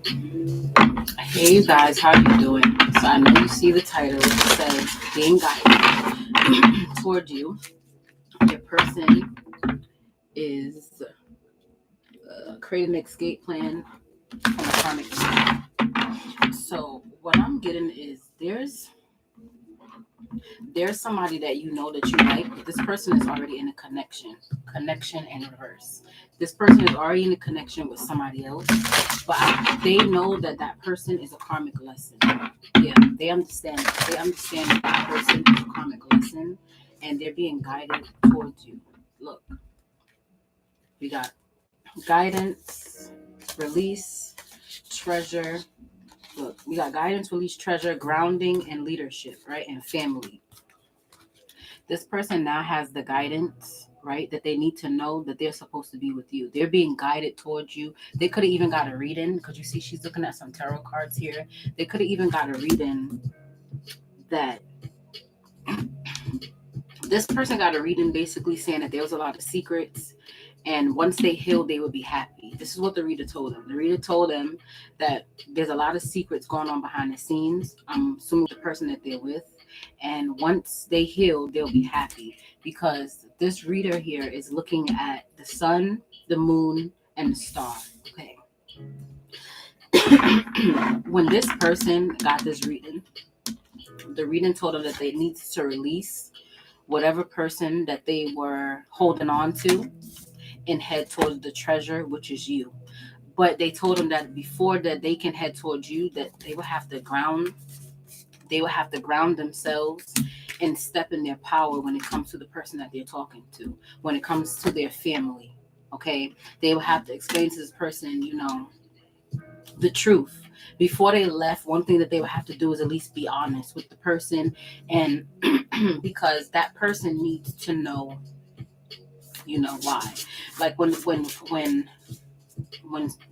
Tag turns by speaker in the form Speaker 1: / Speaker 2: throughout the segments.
Speaker 1: Hey you guys, how you doing? So I know you see the title. It says being guided toward you. Your person is creating an escape plan from a karmic. So what I'm getting is there's somebody that you know that you like, but this person is already in a connection in reverse. This person is already in a connection with somebody else, but they know that that person is a karmic lesson. Yeah, they understand that that person is a karmic lesson, and they're being guided towards you. Look, we got guidance, release, treasure. Look, we got guidance, release, treasure, grounding, and leadership, right? And family. This person now has the guidance, right, that they need to know that they're supposed to be with you. They're being guided towards you. They could have even got a reading because you see she's looking at some tarot cards here. They could have even got a reading that this person got a reading basically saying that there was a lot of secrets, and once they healed they would be happy. This is what the reader told them. The reader told them that there's a lot of secrets going on behind the scenes. I'm assuming the person that they're with, and once they heal they'll be happy, because this reader here is looking at the sun, the moon, and the star. Okay. When this person got this reading, the reading told them that they need to release whatever person that they were holding on to and head towards the treasure, which is you. But they told them that before that they can head towards you, that they will have to ground themselves and step in their power when it comes to the person that they're talking to, when it comes to their family. Okay, they will have to explain to this person, the truth. Before they left, one thing that they would have to do is at least be honest with the person, and because that person needs to know, why. Like when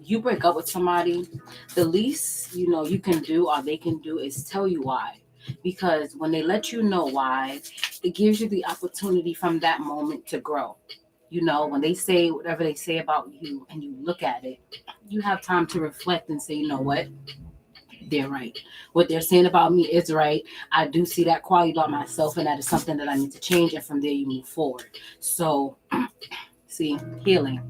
Speaker 1: you break up with somebody, the least you can do or they can do is tell you why. Because when they let you know why, it gives you the opportunity from that moment to grow. When they say whatever they say about you and you look at it, you have time to reflect and say, you know what, they're right. What they're saying about me is right. I do see that quality about myself, and that is something that I need to change. And from there, you move forward. So, see, healing.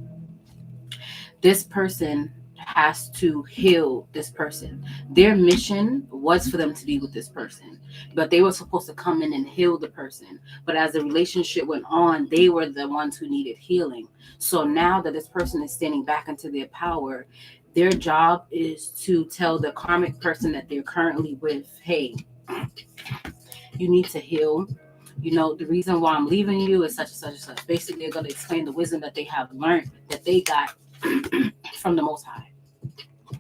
Speaker 1: This person has to heal this person. Their mission was for them to be with this person, but they were supposed to come in and heal the person. But as the relationship went on, they were the ones who needed healing. So now that this person is standing back into their power, their job is to tell the karmic person that they're currently with, hey, you need to heal. The reason why I'm leaving you is such and such and such. Basically, they're going to explain the wisdom that they have learned, that they got from the Most High.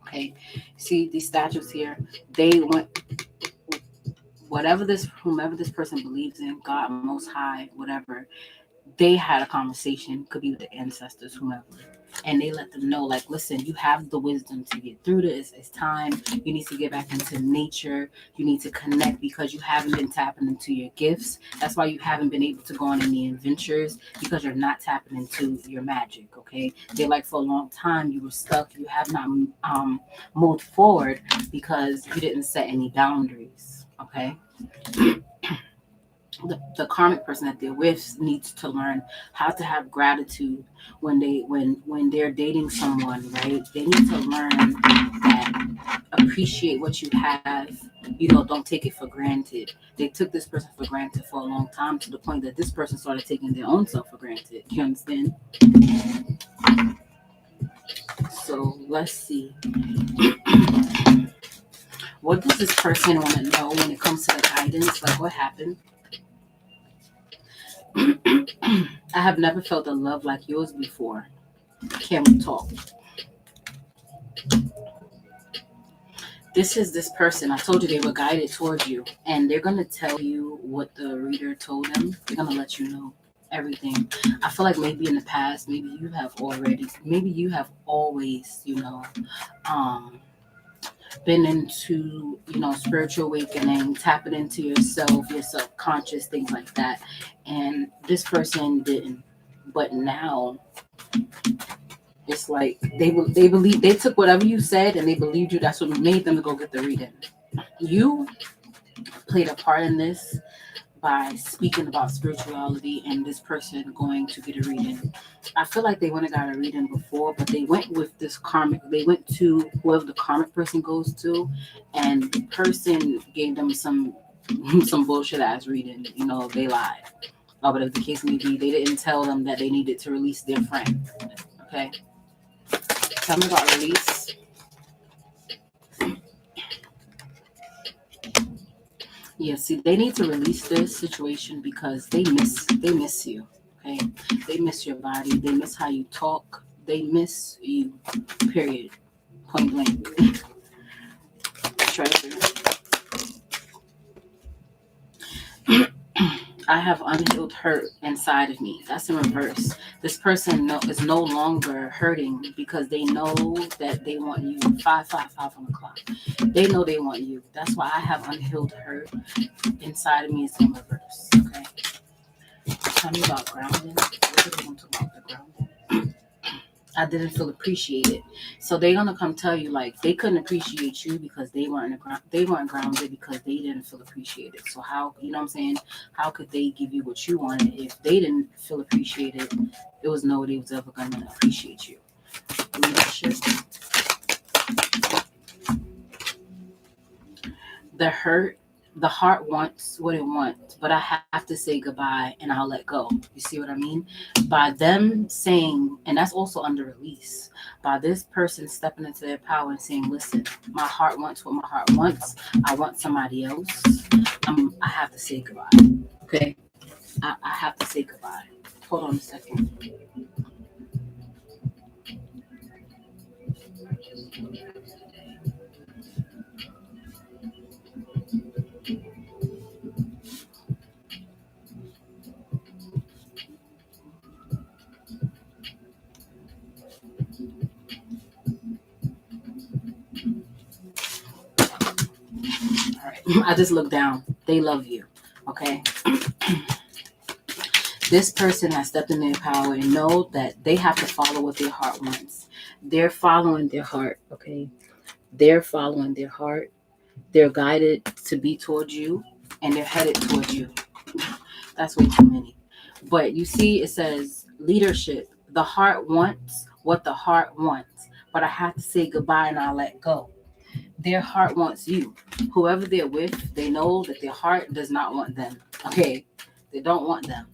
Speaker 1: Okay, see these statues here. They went whomever this person believes in, God, Most High, whatever. They had a conversation, could be with the ancestors, whomever, and they let them know, like, listen, you have the wisdom to get through this. It's time. You need to get back into nature. You need to connect because you haven't been tapping into your gifts. That's why you haven't been able to go on any adventures, because you're not tapping into your magic. Okay, they're like, for a long time you were stuck. You have not moved forward because you didn't set any boundaries. Okay. The karmic person that they're with needs to learn how to have gratitude when they're dating someone, right? They need to learn that appreciate what you have. Don't take it for granted. They took this person for granted for a long time, to the point that this person started taking their own self for granted. You understand? So let's see. What does this person want to know when it comes to the guidance? Like, what happened? I have never felt a love like yours before. Can we talk? This person. I told you they were guided towards you, and they're going to tell you what the reader told them. They're going to let you know everything. I feel like maybe in the past, maybe you have always, um, been into, spiritual awakening, tapping into yourself, your subconscious, things like that. And this person didn't. But now It's like they believe, they took whatever you said and they believed you. That's what made them go get the reading. You played a part in this by speaking about spirituality and this person going to get a reading. I feel like they went and got a reading before, but they went with this karmic. They went to whoever the karmic person goes to, and the person gave them some some bullshit ass reading. You know, they lied. Or whatever the case may be, they didn't tell them that they needed to release their friend. Okay, tell me about release. Yeah, see, they need to release this situation because they miss you. Okay, they miss your body. They miss how you talk. They miss you. Period. Point blank. Treasure. I have unhealed hurt inside of me. That's in reverse. This person is no longer hurting because they know that they want you. 555 on the clock. They know they want you. That's why I have unhealed hurt inside of me. Is in reverse. Okay. Tell me about grounding. What do they want to talk about the grounding? I didn't feel appreciated. So they're gonna come tell you like they couldn't appreciate you because they weren't grounded because they didn't feel appreciated. So how, you know what I'm saying? How could they give you what you wanted if they didn't feel appreciated? There was nobody was ever gonna appreciate you. Leadership. The hurt, the heart wants what it wants, but I have to say goodbye and I'll let go. You see what I mean? By them saying, and that's also under release, by this person stepping into their power and saying, listen, my heart wants what my heart wants. I want somebody else. I have to say goodbye. Okay? I have to say goodbye. Hold on a second. All right. I just looked down. They love you. Okay? This person has stepped in their power and know that they have to follow what their heart wants. They're following their heart, okay? They're following their heart. They're guided to be towards you and they're headed towards you. That's way too many. But you see, it says leadership. The heart wants what the heart wants. But I have to say goodbye and I'll let go. Their heart wants you. Whoever they're with, they know that their heart does not want them. Okay? They don't want them.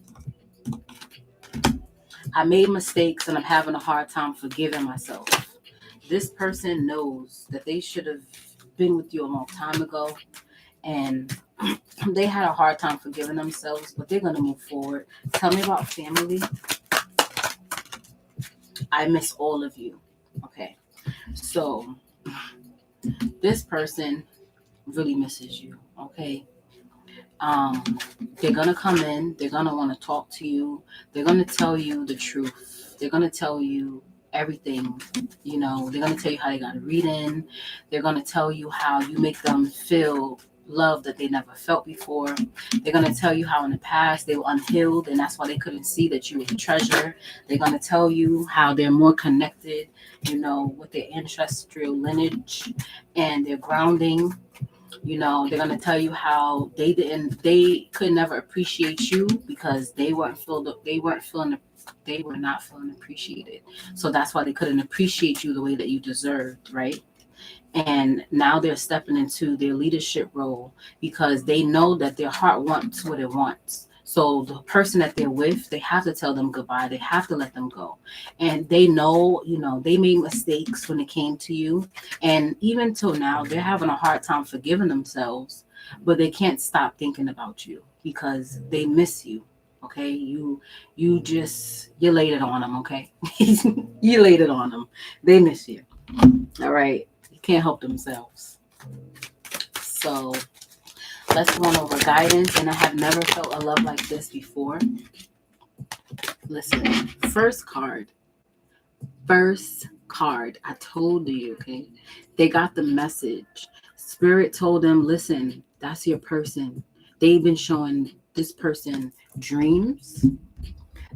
Speaker 1: I made mistakes and I'm having a hard time forgiving myself. This person knows that they should have been with you a long time ago and they had a hard time forgiving themselves, but they're going to move forward. Tell me about family. I miss all of you. Okay. So this person really misses you. Okay. They're gonna come in, they're gonna want to talk to you, they're gonna tell you the truth, they're gonna tell you everything, you know, they're gonna tell you how they got a reading, they're gonna tell you how you make them feel love that they never felt before. They're gonna tell you how in the past they were unhealed and that's why they couldn't see that you were the treasure. They're gonna tell you how they're more connected, you know, with their ancestral lineage and their grounding. You know, they're gonna tell you how they could never appreciate you because they were not feeling appreciated. So that's why they couldn't appreciate you the way that you deserved, right? And now they're stepping into their leadership role because they know that their heart wants what it wants. So the person that they're with, they have to tell them goodbye. They have to let them go. And they know, you know, they made mistakes when it came to you. And even till now, they're having a hard time forgiving themselves, but they can't stop thinking about you because they miss you. Okay, you laid it on them. Okay, you laid it on them. They miss you. All right, you can't help themselves. So let's go on over guidance. And I have never felt a love like this before. Listen, first card. I told you, okay? They got the message. Spirit told them, listen, that's your person. They've been showing this person dreams.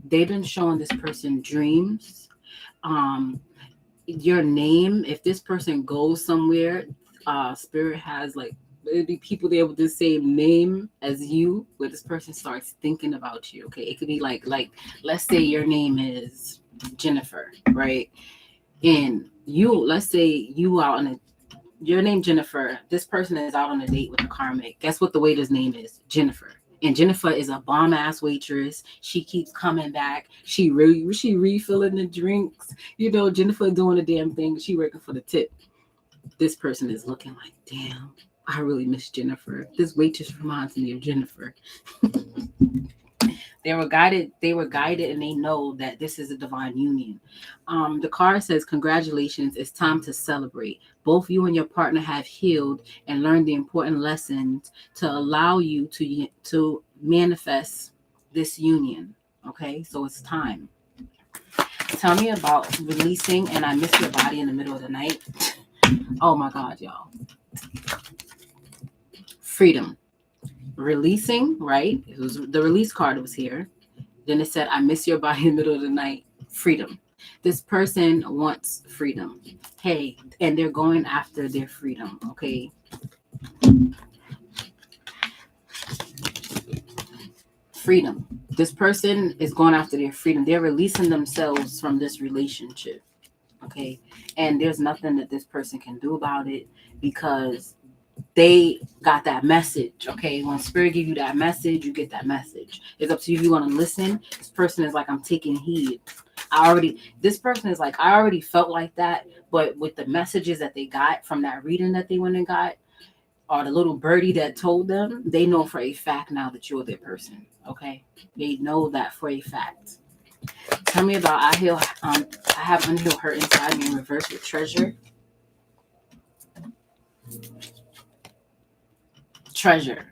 Speaker 1: They've been showing this person dreams. your name, if this person goes somewhere, spirit has like, it'd be people there with the same name as you, where this person starts thinking about you. Okay, it could be like let's say your name is Jennifer, right? And you, let's say you out on a, your name Jennifer, this person is out on a date with a Karmic. Guess what the waiter's name is? Jennifer. And Jennifer is a bomb ass waitress. She keeps coming back. She refilling the drinks. You know, Jennifer doing the damn thing. She working for the tip. This person is looking like, damn, I really miss Jennifer. This waitress reminds me of Jennifer. They were guided and they know that this is a divine union. The card says, congratulations, it's time to celebrate. Both you and your partner have healed and learned the important lessons to allow you to manifest this union. Okay, so it's time. Tell me about releasing and I miss your body in the middle of the night. Oh my God, y'all. Freedom. Releasing, right? It was the release card was here. Then it said, I miss your body in the middle of the night. Freedom. This person wants freedom. Hey, and they're going after their freedom. Okay. Freedom. This person is going after their freedom. They're releasing themselves from this relationship. Okay. And there's nothing that this person can do about it because they got that message. Okay, when spirit give you that message, you get that message. It's up to you if you want to listen. This person is like, I'm taking heed. This person is like, I already felt like that, but with the messages that they got from that reading that they went and got, or the little birdie that told them, they know for a fact now that you're their person. Okay, they know that for a fact. Tell me about I have unhealed hurt inside me in reverse with treasure. Treasure.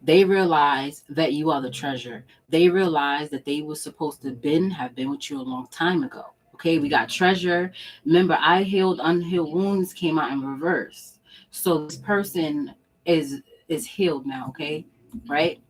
Speaker 1: They realize that you are the treasure. They realize that they were supposed to have been with you a long time ago. Okay, we got treasure. Remember, I healed, unhealed wounds came out in reverse. So this person is healed now, okay? Right?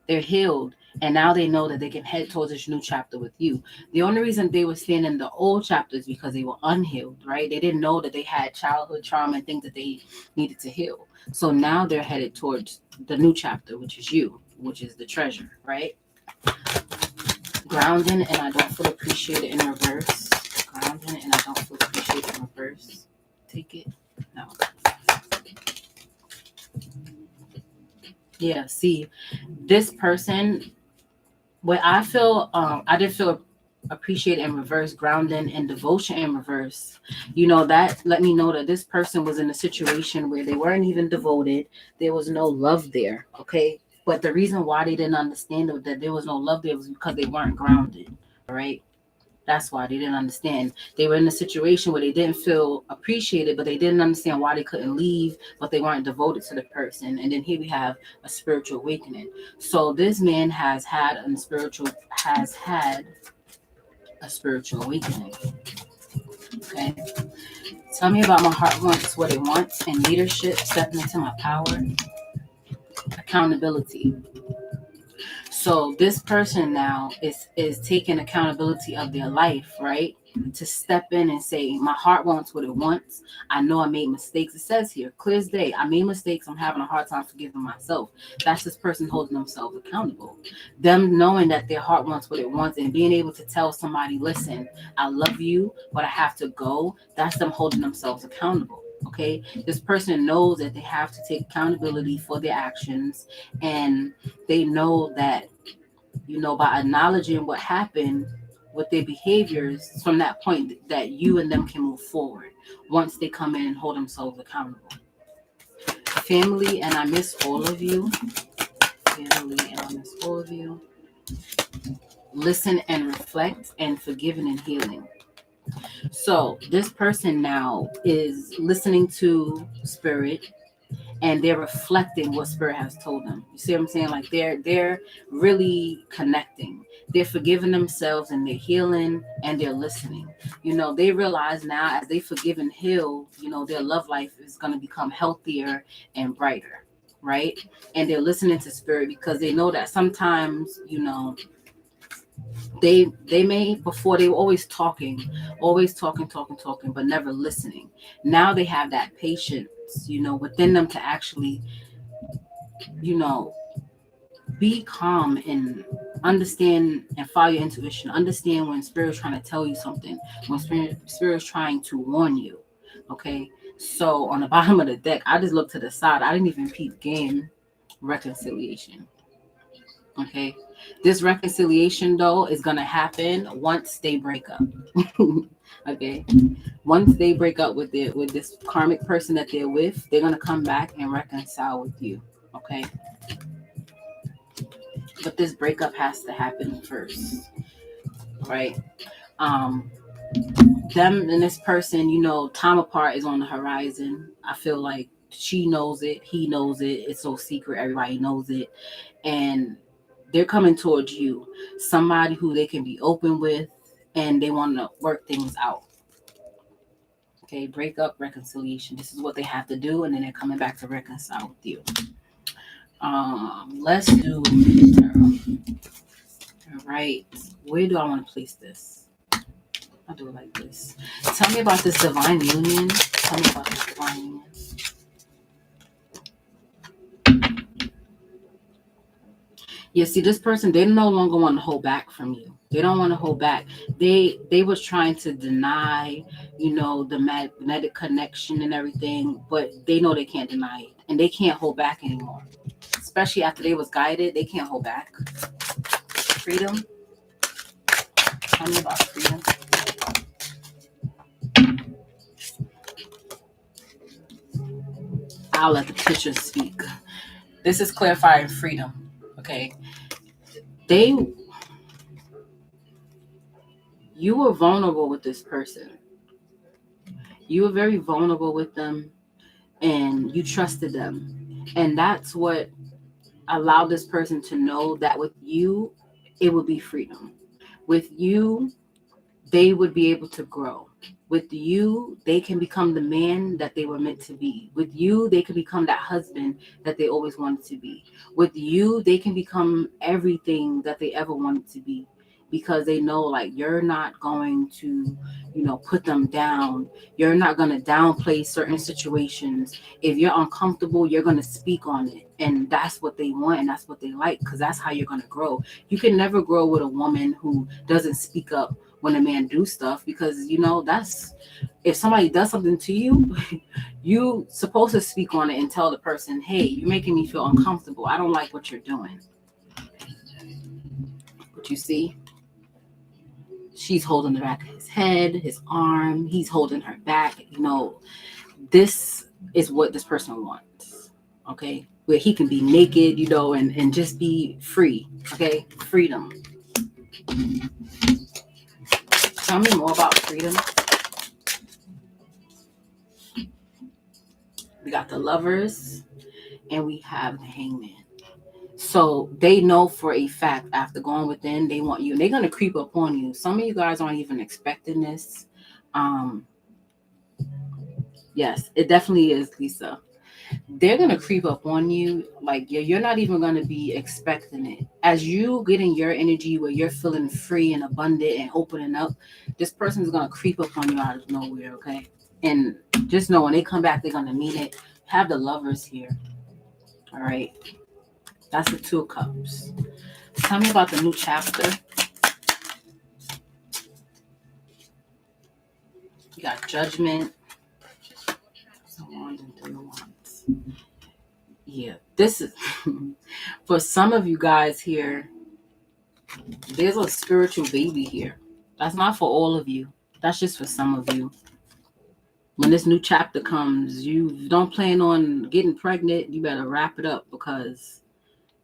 Speaker 1: They're healed. And now they know that they can head towards this new chapter with you. The only reason they were staying in the old chapter is because they were unhealed, right? They didn't know that they had childhood trauma and things that they needed to heal. So now they're headed towards the new chapter, which is you, which is the treasure, right? Grounding and I don't feel appreciated in reverse. Grounding and I don't feel appreciated in reverse. Take it. No. Yeah, see, this person, what I feel, I did feel appreciated in reverse, grounding and devotion in reverse. You know, that let me know that this person was in a situation where they weren't even devoted. There was no love there. Okay. But the reason why they didn't understand that there was no love there was because they weren't grounded. All right. That's why they didn't understand. They were in a situation where they didn't feel appreciated, but they didn't understand why they couldn't leave, but they weren't devoted to the person. And then here we have a spiritual awakening. So this man has had a spiritual awakening. Okay. Tell me about my heart wants what it wants and leadership, stepping into my power, accountability. So this person now is taking accountability of their life, right? To step in and say, my heart wants what it wants. I know I made mistakes. It says here, clear as day, I made mistakes. I'm having a hard time forgiving myself. That's this person holding themselves accountable. Them knowing that their heart wants what it wants and being able to tell somebody, listen, I love you, but I have to go. That's them holding themselves accountable. Okay, this person knows that they have to take accountability for their actions, and they know that, you know, by acknowledging what happened with their behaviors from that point, that you and them can move forward once they come in and hold themselves accountable. Family, and I miss all of you. Family, and I miss all of you. Listen and reflect and forgiving and healing. So this person now is listening to spirit and they're reflecting what spirit has told them. You see what I'm saying? Like they're really connecting. They're forgiving themselves and they're healing and they're listening. You know, they realize now as they forgive and heal, you know, their love life is going to become healthier and brighter, right? And they're listening to spirit because they know that sometimes, you know, They may, before they were always talking, but never listening. Now they have that patience, within them to actually, you know, be calm and understand and follow your intuition. Understand when spirit's trying to tell you something, when spirit's trying to warn you. Okay. So on the bottom of the deck, I just looked to the side. I didn't even peep game reconciliation. Okay. This reconciliation though is gonna happen once they break up. Okay. Once they break up with this karmic person that they're with, they're gonna come back and reconcile with you. Okay. But this breakup has to happen first. Right? Them and this person, time apart is on the horizon. I feel like she knows it, he knows it. It's so secret, everybody knows it. And they're coming towards you, somebody who they can be open with, and they want to work things out. Okay, breakup, reconciliation. This is what they have to do, and then they're coming back to reconcile with you. Let's do tarot. All right, where do I want to place this? I'll do it like this. Tell me about this divine union. Tell me about this divine union. Yeah, see, this person, they no longer want to hold back from you. They don't want to hold back. They was trying to deny, the magnetic connection and everything, but they know they can't deny it, and they can't hold back anymore. Especially after they was guided, they can't hold back. Freedom. Tell me about freedom. I'll let the pictures speak. This is clarifying freedom. Okay. You were vulnerable with this person. You were very vulnerable with them, and you trusted them. And that's what allowed this person to know that with you, it would be freedom. With you, they would be able to grow. With you, they can become the man that they were meant to be. With you, they can become that husband that they always wanted to be. With you, they can become everything that they ever wanted to be, because they know, like, you're not going to, put them down. You're not going to downplay certain situations. If you're uncomfortable, you're going to speak on it. And that's what they want, and that's what they like, because that's how you're going to grow. You can never grow with a woman who doesn't speak up when a man do stuff, because that's, if somebody does something to you, you supposed to speak on it and tell the person, hey, you're making me feel uncomfortable. I don't like what you're doing. But you see, she's holding the back of his head, his arm, he's holding her back. This is what this person wants. Okay, where he can be naked, and just be free. Okay, freedom. Tell me more about freedom. We got the Lovers, and we have the Hangman. So they know for a fact, after going within, they want you, and they're going to creep up on you. Some of you guys aren't even expecting this. Yes, it definitely is, Lisa. They're going to creep up on you. Like, you're not even going to be expecting it. As you get in your energy where you're feeling free and abundant and opening up, this person is going to creep up on you out of nowhere, okay? And just know when they come back, they're going to mean it. Have the Lovers here. All right. That's the Two of Cups. Tell me about the new chapter. You got Judgment. Wands and Three of Wands. Yeah, this is for some of you guys here. There's a spiritual baby here. That's not for all of you. That's just for some of you. When this new chapter comes, you don't plan on getting pregnant, you better wrap it up, because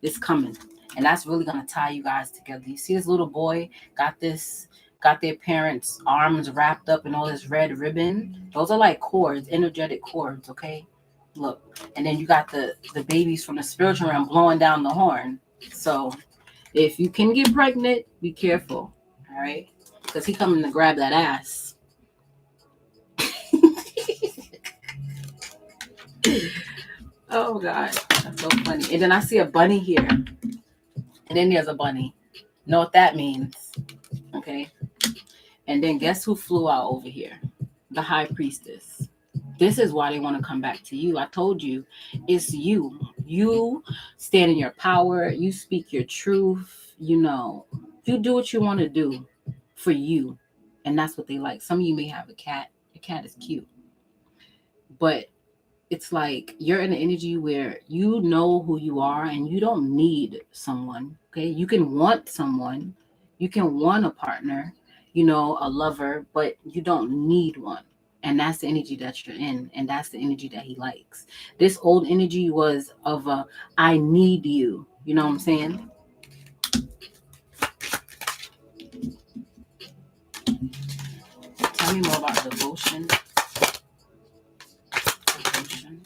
Speaker 1: it's coming. And that's really going to tie you guys together. You see this little boy got their parents' arms wrapped up in all this red ribbon. Those are like cords, energetic cords, okay? Look. And then you got the babies from the spiritual realm blowing down the horn. So if you can get pregnant, be careful, all right? Because he coming to grab that ass. Oh, God. That's so funny. And then I see a bunny here. And then there's a bunny. Know what that means? Okay. And then guess who flew out over here? The high priestess. This is why they want to come back to you. I told you, it's you. You stand in your power. You speak your truth. You know, you do what you want to do for you. And that's what they like. Some of you may have a cat. A cat is cute. But it's like you're in an energy where you know who you are and you don't need someone. Okay. You can want someone, you can want a partner, you know, a lover, but you don't need one. And that's the energy that you're in. And that's the energy that he likes. This old energy was of a I need you. You know what I'm saying? Tell me more about devotion. Devotion.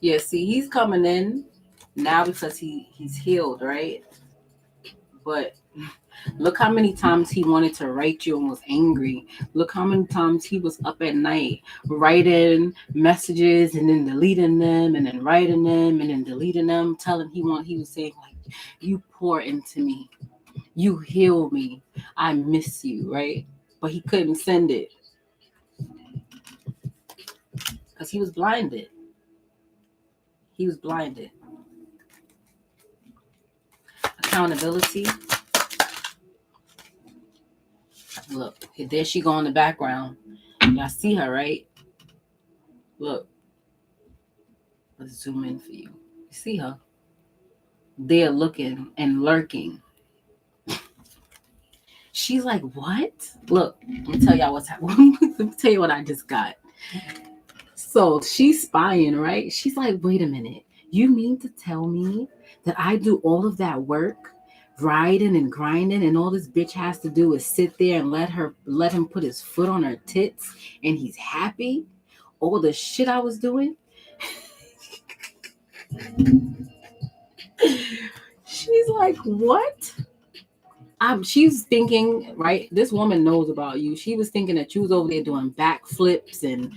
Speaker 1: Yeah, see, he's coming in now because he's healed, right? But look how many times he wanted to write you and was angry. Look how many times he was up at night writing messages and then deleting them and then writing them and then deleting them, telling he was saying like, you pour into me, you heal me, I miss you, right? But he couldn't send it because he was blinded. He was blinded. Accountability. Look, there she go in the background. Y'all see her, right? Look. Let's zoom in for you. You see her? They're looking and lurking. She's like, what? Look, let me tell y'all what's happening. Let me tell you what I just got. So she's spying, right? She's like, wait a minute. You mean to tell me that I do all of that work, riding and grinding, and all this bitch has to do is sit there and let him put his foot on her tits and he's happy? All the shit I was doing? She's like, what? She's thinking, right? This woman knows about you. She was thinking that you was over there doing backflips and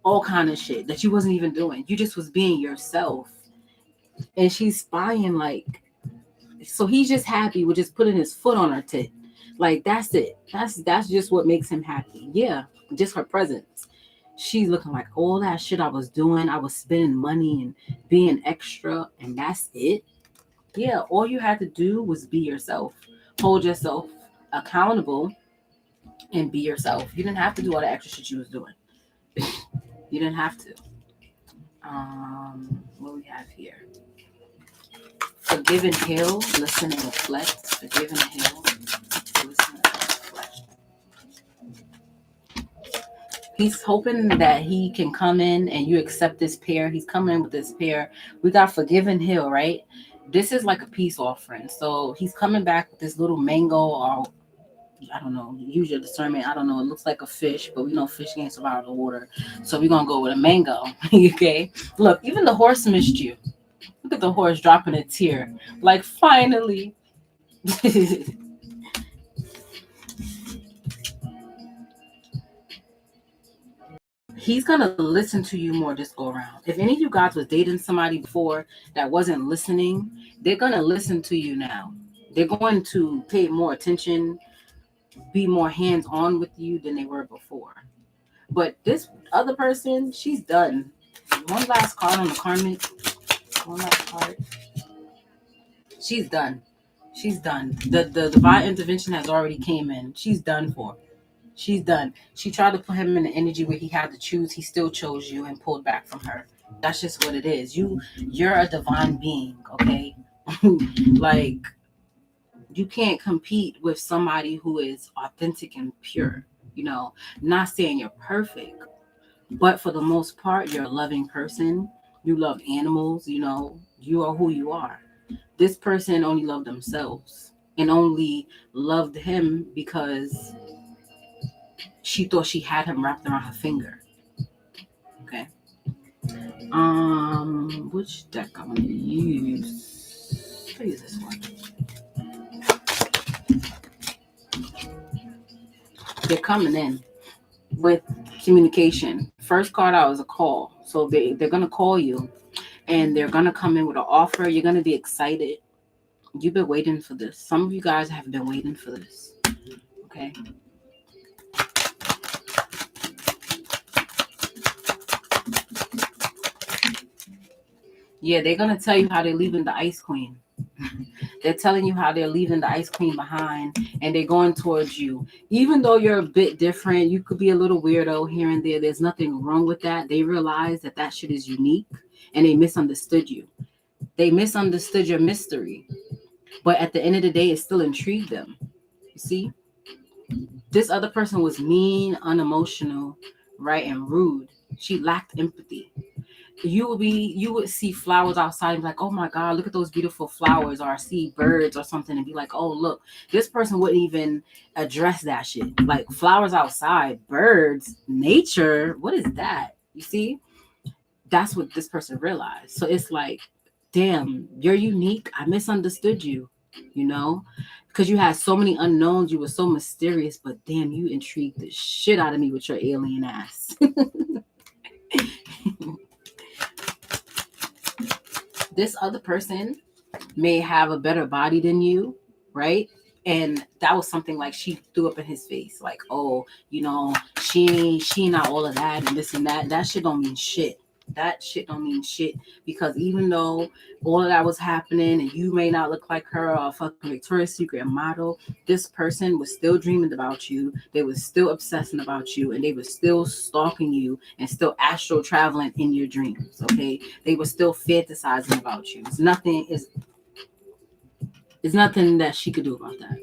Speaker 1: all kind of shit that you wasn't even doing. You just was being yourself. And she's spying like, so he's just happy with just putting his foot on her tit. Like that's it. That's just what makes him happy. Yeah, just her presence. She's looking like all that shit I was doing. I was spending money and being extra, and that's it. Yeah, all you had to do was be yourself. Hold yourself accountable and be yourself. You didn't have to do all the extra shit you was doing. You didn't have to. What we have here? Forgive and heal, listen and reflect. Forgive and heal, listen and reflect. He's hoping that he can come in and you accept this pair. He's coming in with this pair. We got forgive and heal, right? This is like a peace offering. So he's coming back with this little mango, or I don't know, use your discernment. I don't know. It looks like a fish, but we know fish can't survive the water. So we're going to go with a mango. Okay. Look, even the horse missed you. Look at the horse dropping a tear. Like, finally. He's going to listen to you more this go around. If any of you guys was dating somebody before that wasn't listening, they're going to listen to you now. They're going to pay more attention, be more hands-on with you than they were before. But this other person, she's done. One last card on the Karmic. One last card. She's done. She's done. The divine intervention has already came in. She's done for. She's done. She tried to put him in an energy where he had to choose. He still chose you and pulled back from her. That's just what it is. You're a divine being, okay? Like, you can't compete with somebody who is authentic and pure. You know, not saying you're perfect, but for the most part, you're a loving person. You love animals, you know, you are who you are. This person only loved themselves and only loved him because she thought she had him wrapped around her finger. Okay. Which deck I'm gonna use? I'll use this one. They're coming in with communication. First card out is a call. So they're gonna call you and they're gonna come in with an offer. You're gonna be excited. You've been waiting for this. Some of you guys have been waiting for this. Okay. Yeah, they're gonna tell you how they're leaving the Ice Queen. They're telling you how they're leaving the Ice Queen behind and they're going towards you. Even though you're a bit different, you could be a little weirdo here and there. There's nothing wrong with that. They realize that that shit is unique and they misunderstood you. They misunderstood your mystery. But at the end of the day, it still intrigued them. You see? This other person was mean, unemotional, right, and rude. She lacked empathy. You would see flowers outside and be like, oh my God, look at those beautiful flowers, or see birds or something and be like, oh look, this person wouldn't even address that shit. Like flowers outside, birds, nature, what is that? You see? That's what this person realized. So it's like, damn, you're unique. I misunderstood you, you know? Because you had so many unknowns, you were so mysterious, but damn, you intrigued the shit out of me with your alien ass. This other person may have a better body than you, right? And that was something like she threw up in his face, like, oh, she not all of that and this and that. That shit don't mean shit. That shit don't mean shit, because even though all of that was happening and you may not look like her or a fucking Victoria's Secret model, this person was still dreaming about you. They were still obsessing about you, and they were still stalking you and still astral traveling in your dreams. Okay, they were still fantasizing about you. It's nothing that she could do about that.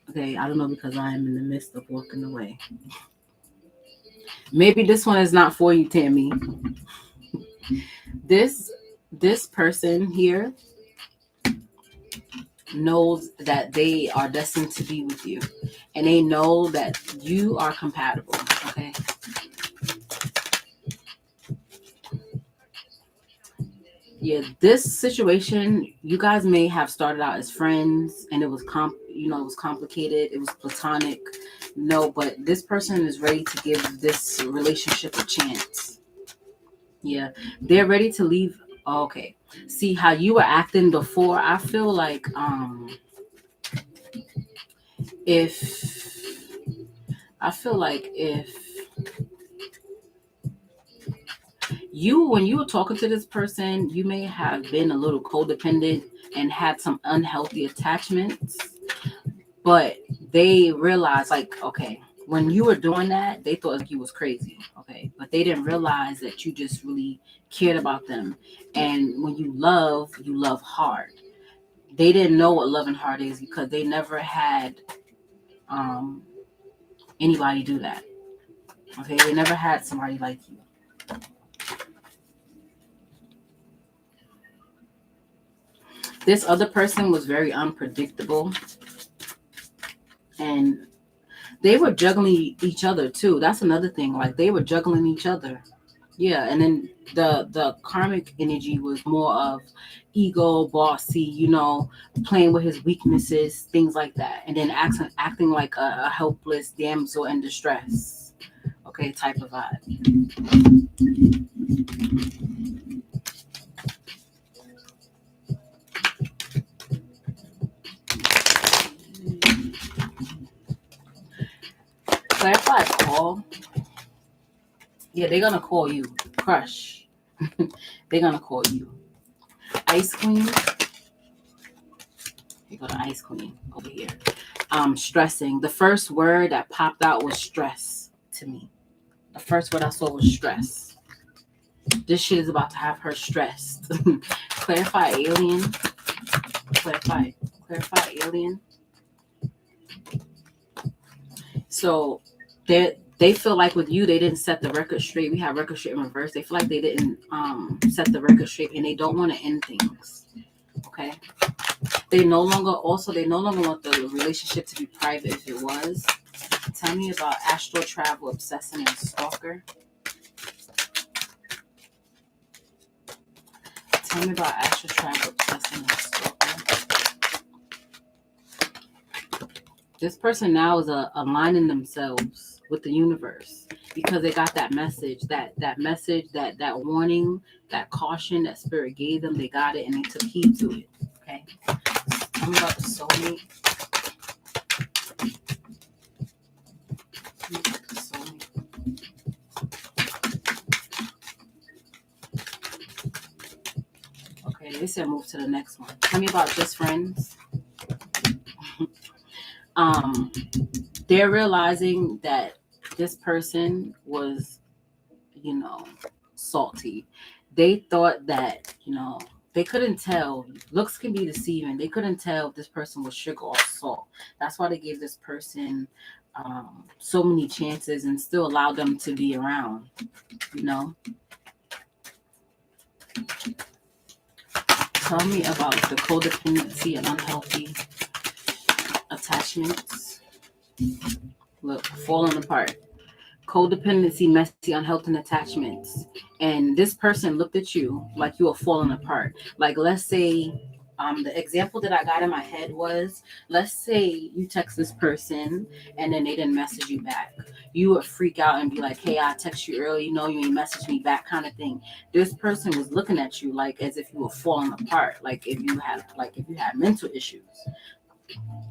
Speaker 1: Okay, I don't know, because I am in the midst of walking away. Maybe this one is not for you, Tammy. This person here knows that they are destined to be with you, and they know that you are compatible. Okay. Yeah, this situation, you guys may have started out as friends and it was it was complicated, it was platonic. No, but this person is ready to give this relationship a chance. Yeah, they're ready to leave. Oh, okay. See how you were acting before. I feel like if if when you were talking to this person, you may have been a little codependent and had some unhealthy attachments, but they realized, like, okay, when you were doing that, they thought like you was crazy. Okay, but they didn't realize that you just really cared about them. And when you love hard. They didn't know what loving hard is because they never had um anybody do that. Okay, they never had somebody like you. This other person was very unpredictable, and they were juggling each other too. That's another thing. Like they were juggling each other. Yeah, and then the karmic energy was more of ego, bossy, playing with his weaknesses, things like that, and then acting like a helpless damsel in distress. Okay, type of vibe. Clarify call. Yeah, they're gonna call you. Crush. They're gonna call you. Ice Queen. You go to Ice Queen over here. Stressing. The first word that popped out was stress to me. The first word I saw was stress. This shit is about to have her stressed. Clarify alien. Clarify alien. So they feel like with you, they didn't set the record straight. We have record straight in reverse. They feel like they didn't set the record straight, and they don't want to end things. Okay. They no longer want the relationship to be private if it was. Tell me about astral travel, obsessing, and stalker. Tell me about astral travel, obsessing, and stalker. This person now is aligning themselves with the universe because they got that message, that message, that warning, that caution that spirit gave them. They got it and they took heed to it. Okay. Tell me about the soulmate. Okay, they said move to the next one. Tell me about just friends. They're realizing that this person was, salty. They thought that, they couldn't tell. Looks can be deceiving. They couldn't tell if this person was sugar or salt. That's why they gave this person so many chances and still allowed them to be around, Tell me about the codependency and unhealthy attachments. Look, falling apart. Codependency, messy, unhealthy attachments. And this person looked at you like you were falling apart. Like, let's say, the example that I got in my head was, let's say you text this person and then they didn't message you back. You would freak out and be like, hey, I text you early, you ain't messaged me back, kind of thing. This person was looking at you like as if you were falling apart, like if you had mental issues,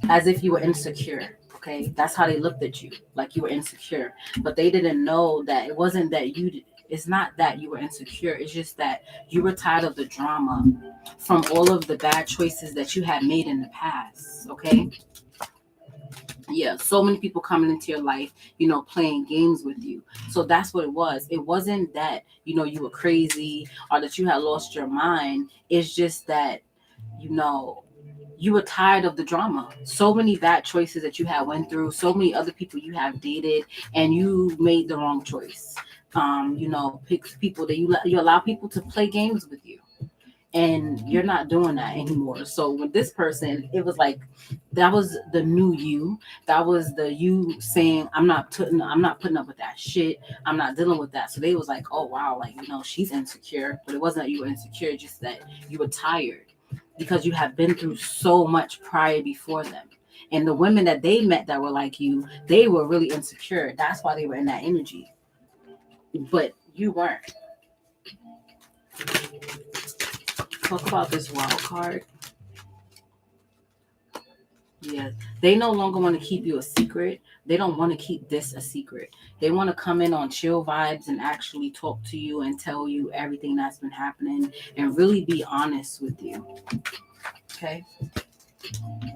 Speaker 1: as if you were insecure. Okay, that's how they looked at you, like you were insecure. But they didn't know that it wasn't that it's not that you were insecure. It's just that you were tired of the drama from all of the bad choices that you had made in the past. Okay. Yeah, so many people coming into your life, playing games with you. So that's what it was. It wasn't that, you were crazy or that you had lost your mind. It's just that, you were tired of the drama. So many bad choices that you had went through, so many other people you have dated, and you made the wrong choice. Pick people that you allow people to play games with you, and you're not doing that anymore. So with this person, it was like that was the new you. That was the you saying, I'm not putting up with that shit. I'm not dealing with that. So they was like, oh wow, like she's insecure, but it wasn't that you were insecure, just that you were tired because you have been through so much prior before them. And the women that they met that were like you, they were really insecure. That's why they were in that energy. But you weren't. Talk about this wild card. Yes. They no longer want to keep you a secret. They don't want to keep this a secret. They want to come in on chill vibes and actually talk to you and tell you everything that's been happening and really be honest with you. Okay?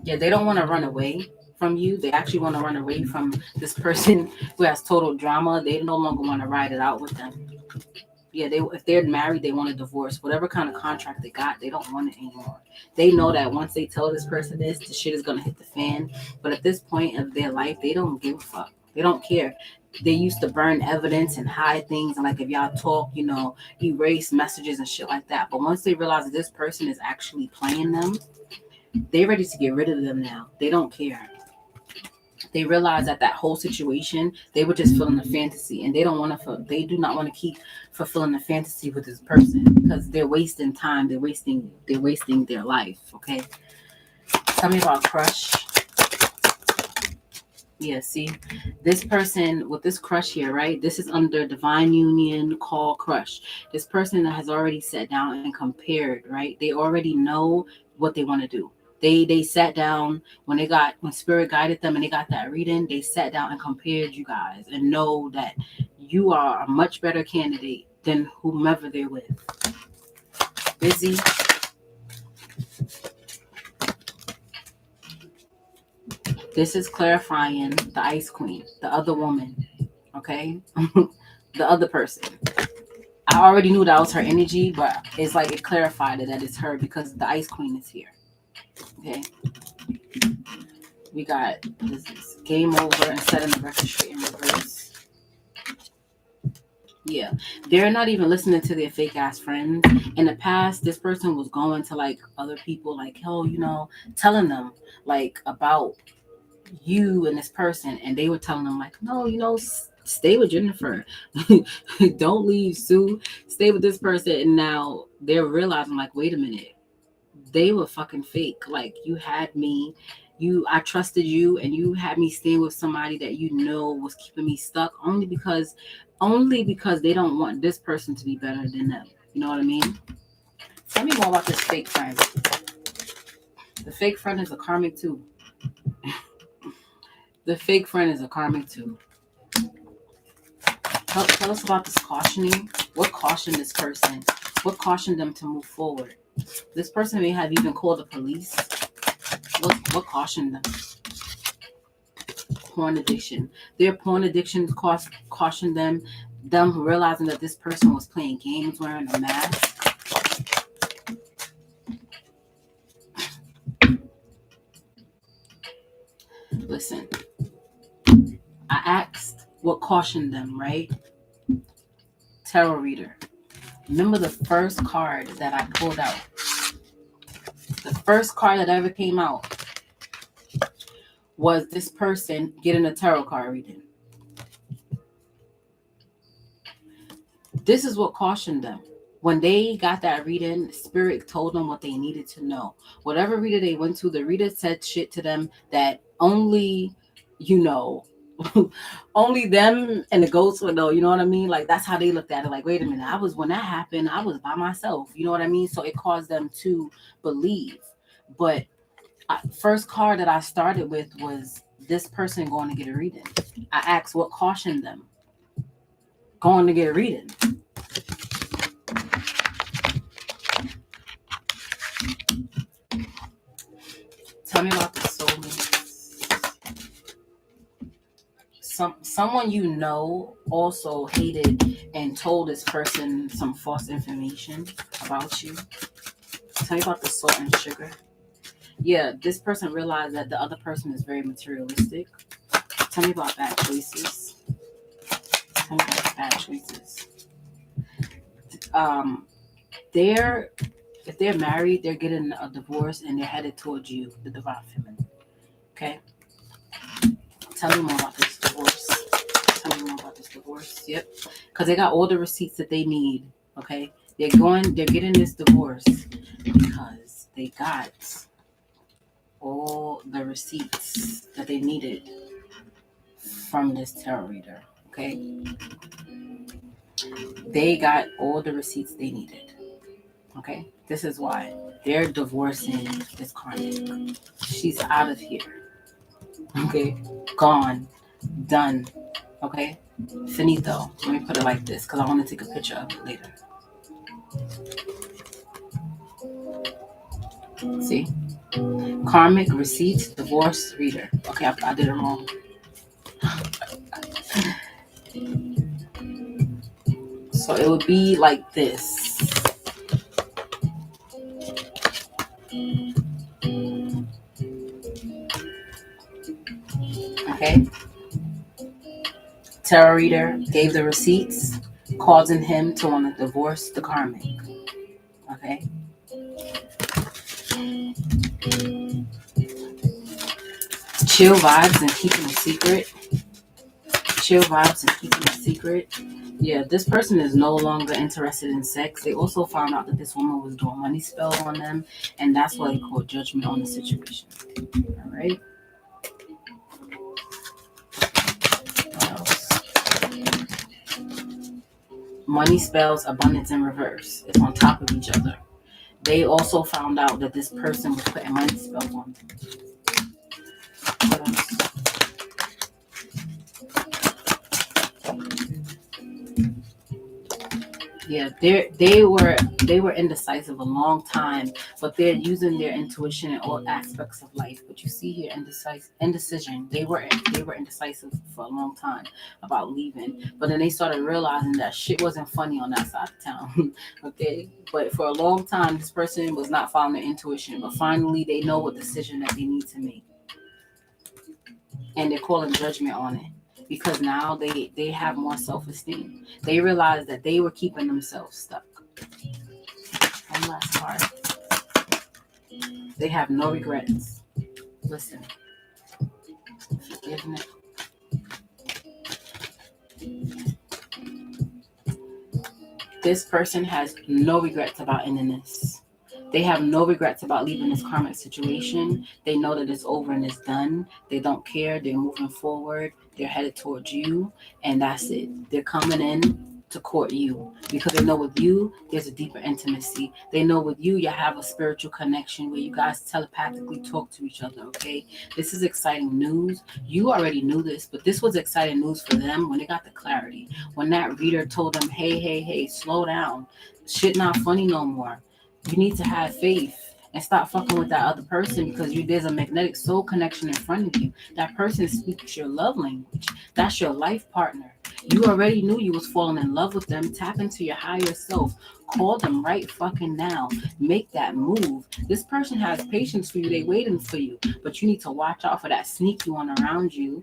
Speaker 1: Yeah, they don't want to run away from you. They actually want to run away from this person who has total drama. They no longer want to ride it out with them. Yeah, if they're married, they want a divorce. Whatever kind of contract they got, they don't want it anymore. They know that once they tell this person this, the shit is gonna hit the fan. But at this point of their life, they don't give a fuck. They don't care. They used to burn evidence and hide things, and like if y'all talk, erase messages and shit like that. But once they realize that this person is actually playing them, they're ready to get rid of them now. They don't care. They realize that whole situation, they were just filling a fantasy, and they don't want to. They do not want to keep fulfilling the fantasy with this person because they're wasting time. They're wasting their life. Okay. Tell me about crush. Yeah, see, this person with this crush here, right? This is under divine union, call crush. This person that has already sat down and compared, right? They already know what they want to do. They sat down when spirit guided them and they got that reading, they sat down and compared you guys and know that you are a much better candidate than whomever they're with. Busy. This is clarifying the Ice Queen, the other woman, okay? The other person. I already knew that was her energy, but it's like it clarified it that it's her because the Ice Queen is here, okay? We got this game over and setting the record straight in reverse. Yeah, they're not even listening to their fake ass friends. In the past, this person was going to like other people, like, oh, telling them like about you and this person, and they were telling them like, no, stay with Jennifer. Don't leave Sue. Stay with this person. And now they're realizing like, wait a minute, they were fucking fake. Like you had me. I trusted you, and you had me staying with somebody that was keeping me stuck only because they don't want this person to be better than them. You know what I mean? Tell me more about this fake friend. The fake friend is a karmic too. The fake friend is a karmic too. Tell us about this cautioning. What cautioned this person? What cautioned them to move forward? This person may have even called the police. What cautioned them? Porn addiction. Their porn addiction cautioned them realizing that this person was playing games wearing a mask. Listen, I asked what cautioned them, right? Tarot reader. Remember the first card that I pulled out? The first card that ever came out was this person getting a tarot card reading. This is what cautioned them. When they got that reading, Spirit told them what they needed to know. Whatever reader they went to, the reader said shit to them that only, only them and the ghosts would know. You know what I mean? Like, that's how they looked at it. Like, wait a minute, when that happened, I was by myself. You know what I mean? So it caused them to believe. But first card that I started with was this person going to get a reading. I asked what cautioned them going to get a reading. Tell me about the soulmates. Someone you know also hated and told this person some false information about you. Tell me about the salt and sugar. Yeah, this person realized that the other person is very materialistic. Tell me about bad choices. Tell me about bad choices. If they're married, they're getting a divorce and they're headed towards you, the divine feminine. Okay? Tell me more about this divorce. Tell me more about this divorce. Yep. Because they got all the receipts that they need. Okay? They're getting this divorce because they got all the receipts that they needed from this tarot reader. Okay? They got all the receipts they needed. Okay? This is why they're divorcing this karmic. She's out of here. Okay? Gone. Done. Okay? Finito. Let me put it like this because I want to take a picture of it later. See? Karmic, receipts, divorce, reader. Okay, I did it wrong. So it would be like this. Okay? Tarot reader gave the receipts, causing him to want to divorce the karmic. Okay? Chill vibes and keeping a secret. Chill vibes and keeping a secret. Yeah, this person is no longer interested in sex. They also found out that this woman was doing money spells on them, and that's why they called judgment on the situation. All right? What else? Money spells, abundance in reverse. It's on top of each other. They also found out that this person was putting money spells on them. What else? Yeah, they were indecisive a long time, but they're using their intuition in all aspects of life. But you see here, indecision. They were indecisive for a long time about leaving, but then they started realizing that shit wasn't funny on that side of town. Okay, but for a long time, this person was not following their intuition, but finally they know what decision that they need to make, and they're calling judgment on it. Because now they have more self-esteem. They realize that they were keeping themselves stuck. One last card. They have no regrets. Listen. Forgiveness. This person has no regrets about ending this. They have no regrets about leaving this karmic situation. They know that it's over and it's done. They don't care. They're moving forward. They're headed towards you. And that's it. They're coming in to court you, because they know with you there's a deeper intimacy. They know with you have a spiritual connection where you guys telepathically talk to each other. Okay, this is exciting news. You already knew this, but this was exciting news for them when they got the clarity. When that reader told them, hey, slow down, shit not funny no more. You need to have faith and stop fucking with that other person, because there's a magnetic soul connection in front of you. That person speaks your love language. That's your life partner. You already knew you was falling in love with them. Tap into your higher self. Call them right fucking now. Make that move. This person has patience for you. They waiting for you. But you need to watch out for that sneaky one around you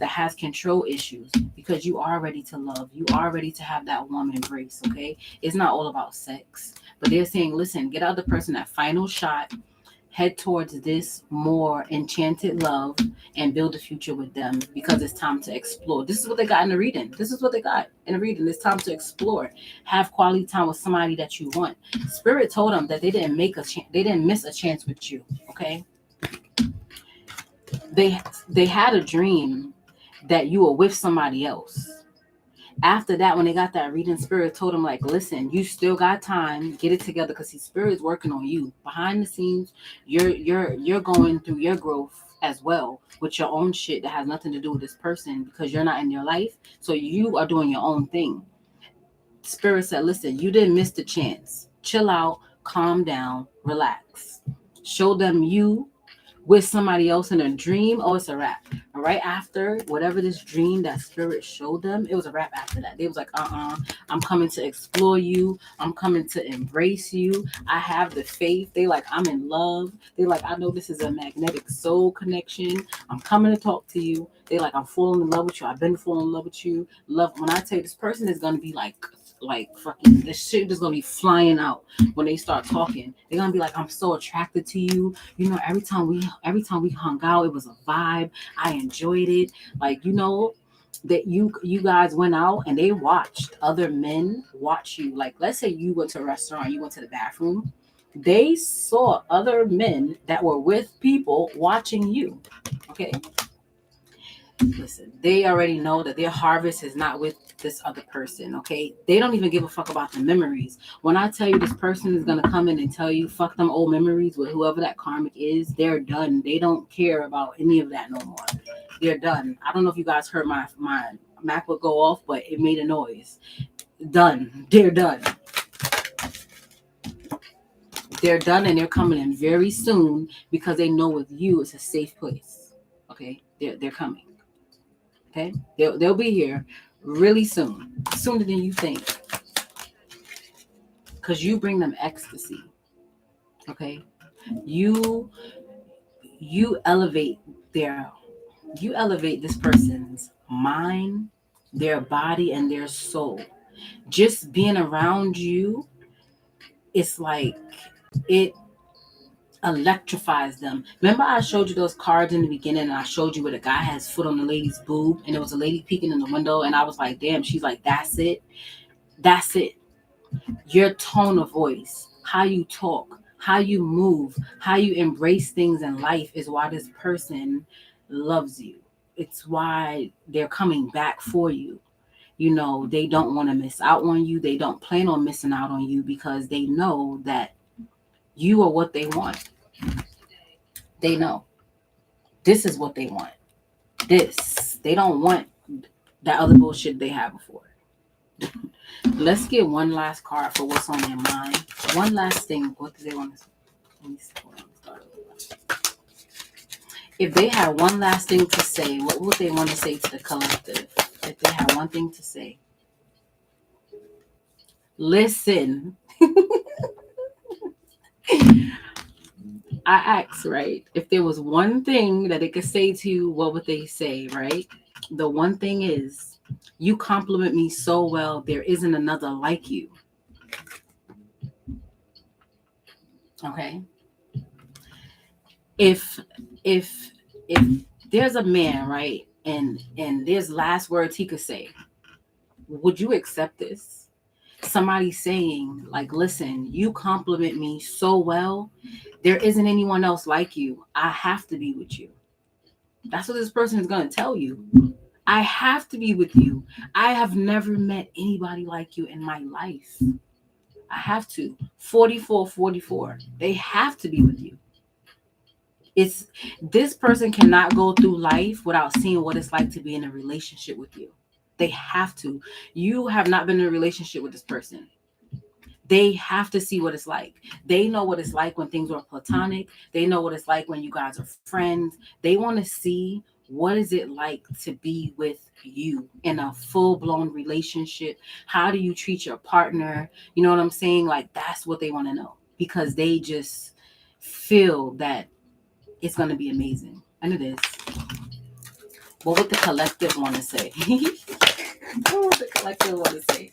Speaker 1: that has control issues, because you are ready to love. You are ready to have that warm embrace, okay? It's not all about sex. But they're saying, listen, get out the person that final shot, head towards this more enchanted love, and build a future with them, because it's time to explore. This is what they got in the reading. This is what they got in the reading. It's time to explore. Have quality time with somebody that you want. Spirit told them that they didn't they didn't miss a chance with you, okay? They had a dream that you were with somebody else. After that, when they got that reading, Spirit told them, like, listen, you still got time, get it together, because Spirit is working on you behind the scenes. You're going through your growth as well with your own shit that has nothing to do with this person, because you're not in their life. So you are doing your own thing. Spirit said, listen, you didn't miss the chance. Chill out, calm down, relax. Show them you with somebody else in a dream. Oh, it's a wrap. Right after whatever this dream that Spirit showed them, it was a wrap after that. They was like, I'm coming to explore you. I'm coming to embrace you. I have the faith. They like, I'm in love. They like, I know this is a magnetic soul connection. I'm coming to talk to you. They like, I'm falling in love with you. I've been falling in love with you. Love, when I tell you, this person is going to be like fucking, this shit is gonna be flying out when they start talking. They're gonna be like, I'm so attracted to you. You know, every time we hung out, it was a vibe. I enjoyed it. Like, you know, that you guys went out and they watched other men watch you. Like, let's say you went to a restaurant, you went to the bathroom. They saw other men that were with people watching you. Okay. Listen, they already know that their harvest is not with this other person, okay? They don't even give a fuck about the memories. When I tell you this person is going to come in and tell you, fuck them old memories with whoever that karmic is, they're done. They don't care about any of that no more. They're done. I don't know if you guys heard my MacBook go off, but it made a noise. Done. They're done. They're done, and they're coming in very soon, because they know with you it's a safe place, okay? They're coming. Okay, they'll be here really soon, sooner than you think, because you bring them ecstasy. Okay, you elevate this person's mind, their body, and their soul. Just being around you, it's like it electrifies them. Remember, I showed you those cards in the beginning, and I showed you where the guy has foot on the lady's boob, and there was a lady peeking in the window, and I was like, damn. She's like, that's it. Your tone of voice, how you talk, how you move, how you embrace things in life is why this person loves you. It's why they're coming back for you. You know, they don't want to miss out on you. They don't plan on missing out on you, because they know that you are what they want. They know this is what they want. They don't want that other bullshit they had before. Let's get one last card for what's on their mind. One last thing. What do they want to say? If they had one last thing to say, what would they want to say to the collective? If they had one thing to say. Listen. I asked, right? If there was one thing that they could say to you, what would they say, right? The one thing is, you compliment me so well, there isn't another like you. Okay? If there's a man, right, and there's last words he could say, would you accept this? Somebody saying, like, listen, you compliment me so well, there isn't anyone else like you. I have to be with you. That's what this person is going to tell you. I have to be with you. I have never met anybody like you in my life. I have to. 44, 44. They have to be with you. It's this person cannot go through life without seeing what it's like to be in a relationship with you. They have to. You have not been in a relationship with this person. They have to see what it's like. They know what it's like when things are platonic. They know what it's like when you guys are friends. They want to see what is it like to be with you in a full-blown relationship. How do you treat your partner? You know what I'm saying? Like that's what they want to know because they just feel that it's going to be amazing. And it is. What would the collective want to say? What would the collective want to say?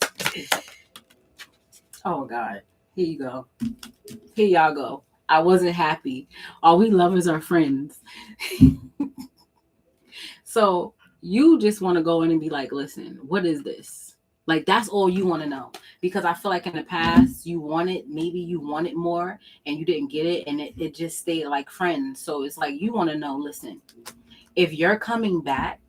Speaker 1: Oh, God. Here you go. Here y'all go. I wasn't happy. Are we lovers or friends? So you just want to go in and be like, listen, what is this? Like, that's all you want to know. Because I feel like in the past, maybe you wanted more and you didn't get it. And it just stayed like friends. So it's like, you want to know, listen, if you're coming back,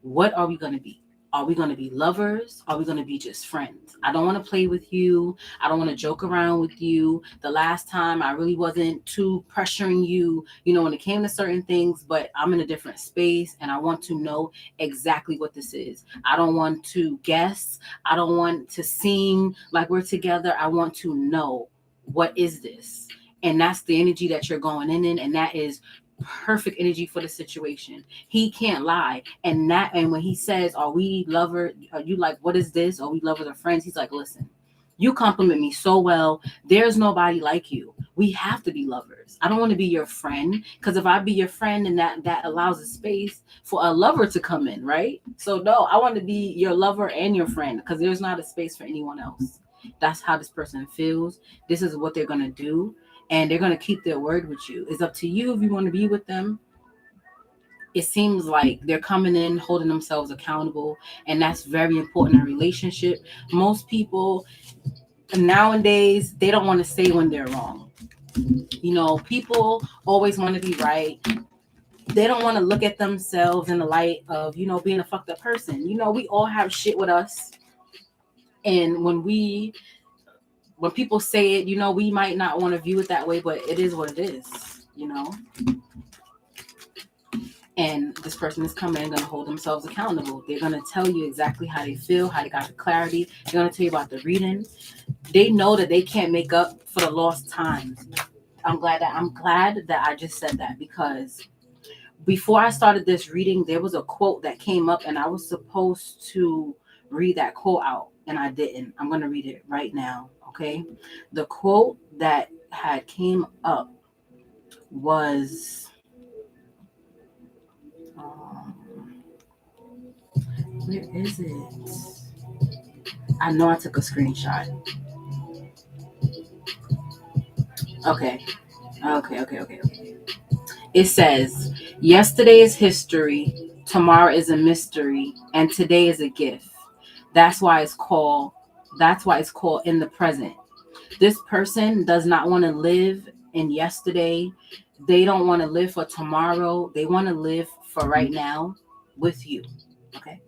Speaker 1: what are we going to be? Are we going to be lovers? Are we going to be just friends? I don't want to play with you. I don't want to joke around with you. The last time I really wasn't too pressuring you, when it came to certain things, but I'm in a different space and I want to know exactly what this is. I don't want to guess. I don't want to seem like we're together. I want to know what is this? And that's the energy that you're going in, and that is perfect energy for the situation. He can't lie. And when he says, are we lovers? Are you like, what is this? Are we lovers or friends? He's like, listen, you compliment me so well. There's nobody like you. We have to be lovers. I don't want to be your friend, because if I be your friend, and that allows a space for a lover to come in, right? So no, I want to be your lover and your friend, because there's not a space for anyone else. That's how this person feels. This is what they're going to do, and they're going to keep their word with you. It's up to you if you want to be with them. It seems like they're coming in, holding themselves accountable, and that's very important in a relationship. Most people nowadays, they don't want to say when they're wrong. People always want to be right. They don't want to look at themselves in the light of, being a fucked up person. We all have shit with us. And when people say it, we might not want to view it that way, but it is what it is. And this person is coming and going to hold themselves accountable. They're going to tell you exactly how they feel, how they got the clarity. They're going to tell you about the reading. They know that they can't make up for the lost time. I'm glad that I just said that, because before I started this reading, there was a quote that came up, and I was supposed to read that quote out, and I didn't. I'm going to read it right now, okay? The quote that had came up was, where is it? I know I took a screenshot. Okay. It says, yesterday is history, tomorrow is a mystery, and today is a gift. That's why it's called in the present. This person does not want to live in yesterday. They don't want to live for tomorrow. They want to live for right now with you. Okay?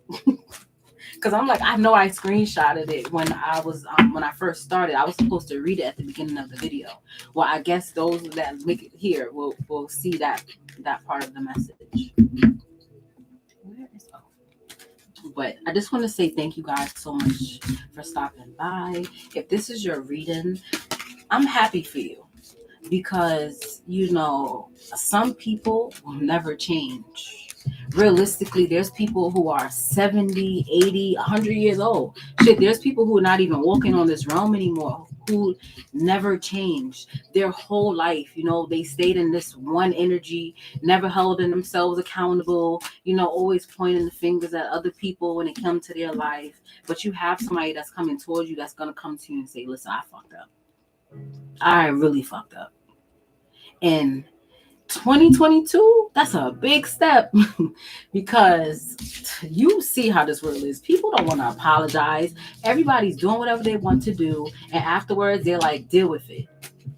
Speaker 1: Because I'm like, I know I screenshotted it when I first started. I was supposed to read it at the beginning of the video. Well, I guess those that make it here will see that part of the message. Where is But I just want to say thank you guys so much for stopping by. If this is your reading, I'm happy for you, because some people will never change. Realistically, there's people who are 70, 80, 100 years old. Shit, there's people who are not even walking on this realm anymore, who never changed their whole life. They stayed in this one energy, never held themselves accountable, always pointing the fingers at other people when it comes to their life. But you have somebody that's coming towards you, that's going to come to you and say, listen, I fucked up. I really fucked up. And 2022, that's a big step because you see how this world is. People don't want to apologize. Everybody's doing whatever they want to do, and afterwards they're like, deal with it.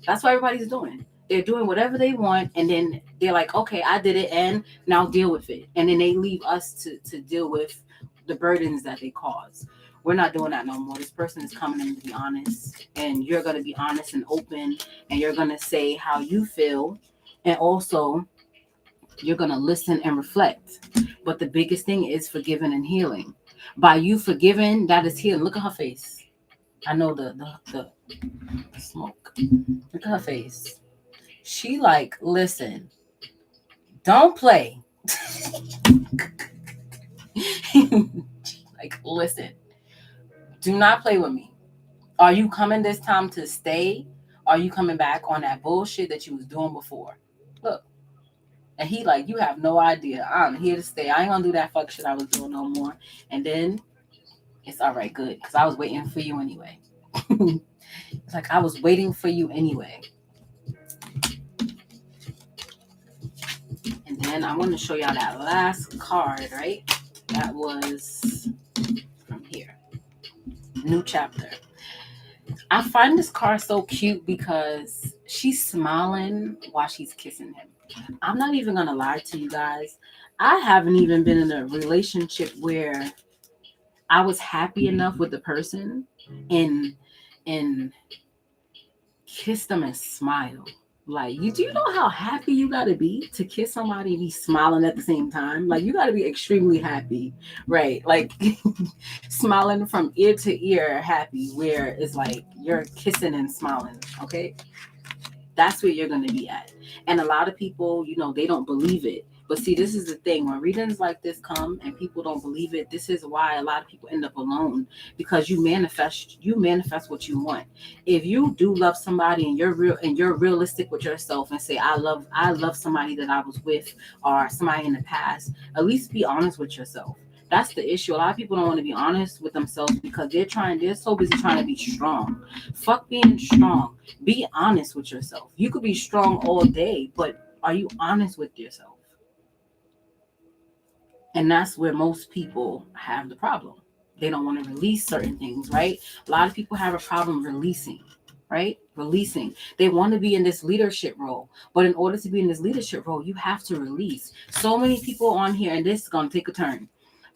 Speaker 1: That's what everybody's doing. They're doing whatever they want, and then they're like, okay, I did it, and now deal with it. And then they leave us to deal with the burdens that they cause. We're not doing that no more. This person is coming in to be honest, and you're going to be honest and open, and you're going to say how you feel, and also you're going to listen and reflect. But the biggest thing is forgiving and healing. By you forgiving, that is healing. Look at her face. I know the smoke. Look at her face. She like, listen, don't play. Like, listen, do not play with me. Are you coming this time to stay? Are you coming back on that bullshit that you was doing before? Look. And he like, you have no idea. I'm here to stay. I ain't gonna do that fuck shit I was doing no more. And then it's all right, good. Because I was waiting for you anyway. It's like I was waiting for you anyway. And then I want to show y'all that last card, right? That was from here. New chapter. I find this card so cute because she's smiling while she's kissing him. I'm not even going to lie to you guys. I haven't even been in a relationship where I was happy enough with the person and kiss them and smile. Like, do you know how happy you gotta be to kiss somebody and be smiling at the same time? Like, you gotta be extremely happy, right? Like, smiling from ear to ear, happy, where it's like you're kissing and smiling, okay? That's where you're gonna be at. And a lot of people, they don't believe it. But see, this is the thing. When readings like this come and people don't believe it, this is why a lot of people end up alone, because you manifest what you want. If you do love somebody and you're realistic with yourself and say, I love somebody that I was with or somebody in the past, at least be honest with yourself. That's the issue. A lot of people don't want to be honest with themselves because they're so busy trying to be strong. Fuck being strong. Be honest with yourself. You could be strong all day, but are you honest with yourself? And that's where most people have the problem. They don't want to release certain things, right? A lot of people have a problem releasing, right? Releasing. They want to be in this leadership role. But in order to be in this leadership role, you have to release. So many people on here, and this is going to take a turn.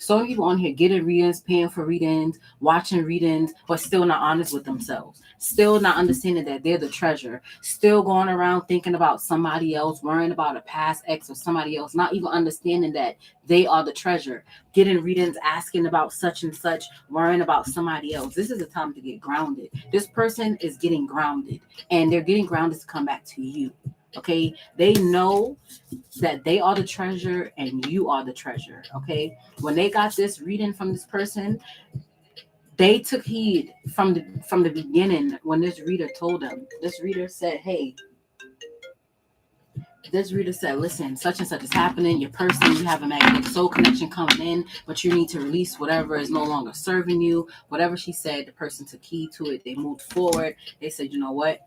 Speaker 1: So many people on here getting readings, paying for readings, watching readings, but still not honest with themselves. Still not understanding that they're the treasure. Still going around thinking about somebody else, worrying about a past ex or somebody else, not even understanding that they are the treasure. Getting readings, asking about such and such, worrying about somebody else. This is a time to get grounded. This person is getting grounded, and they're getting grounded to come back to you. Okay, they know that they are the treasure and you are the treasure. Okay, when they got this reading from this person, they took heed from the beginning. When this reader told them, this reader said, listen, such and such is happening. Your person, you have a magnetic soul connection coming in, but you need to release whatever is no longer serving you. Whatever she said, the person took heed to it. They moved forward. They said, you know what?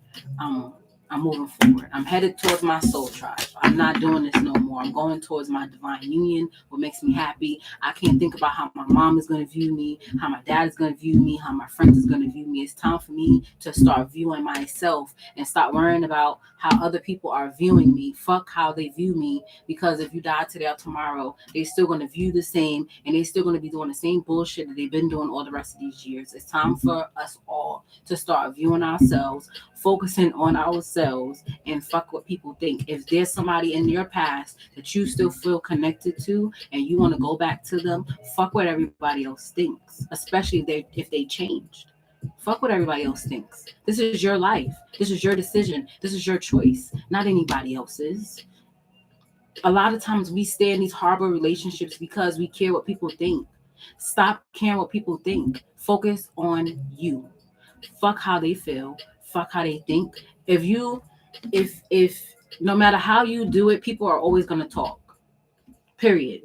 Speaker 1: I'm moving forward. I'm headed towards my soul tribe. I'm not doing this no more. I'm going towards my divine union, what makes me happy. I can't think about how my mom is going to view me, how my dad is going to view me, how my friends is going to view me. It's time for me to start viewing myself and stop worrying about how other people are viewing me. Fuck how they view me, because if you die today or tomorrow, they're still going to view the same, and they're still going to be doing the same bullshit that they've been doing all the rest of these years. It's time for us all to start viewing ourselves, focusing on ourselves, and fuck what people think. If there's somebody in your past that you still feel connected to and you want to go back to them, fuck what everybody else thinks, especially if they changed. Fuck what everybody else thinks. This is your life. This is your decision. This is your choice, not anybody else's. A lot of times we stay in these horrible relationships because we care what people think. Stop caring what people think. Focus on you. Fuck how they feel. Fuck how they think. If no matter how you do it, people are always going to talk. Period.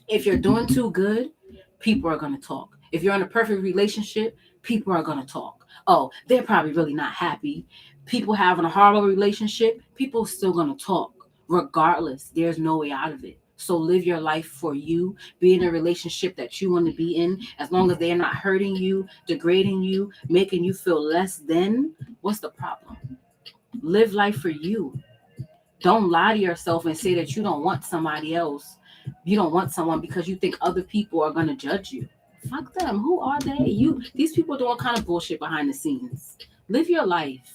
Speaker 1: If you're doing too good, people are going to talk. If you're in a perfect relationship, people are going to talk. Oh, they're probably really not happy. People having a horrible relationship, people are still going to talk. Regardless, there's no way out of it. So live your life for you. Be in a relationship that you want to be in. As long as they're not hurting you, degrading you, making you feel less than, what's the problem? Live life for you. Don't lie to yourself and say that you don't want somebody else You don't want someone because you think other people are going to judge you. Fuck them. Who are they? These people do all kind of bullshit behind the scenes. Live your life.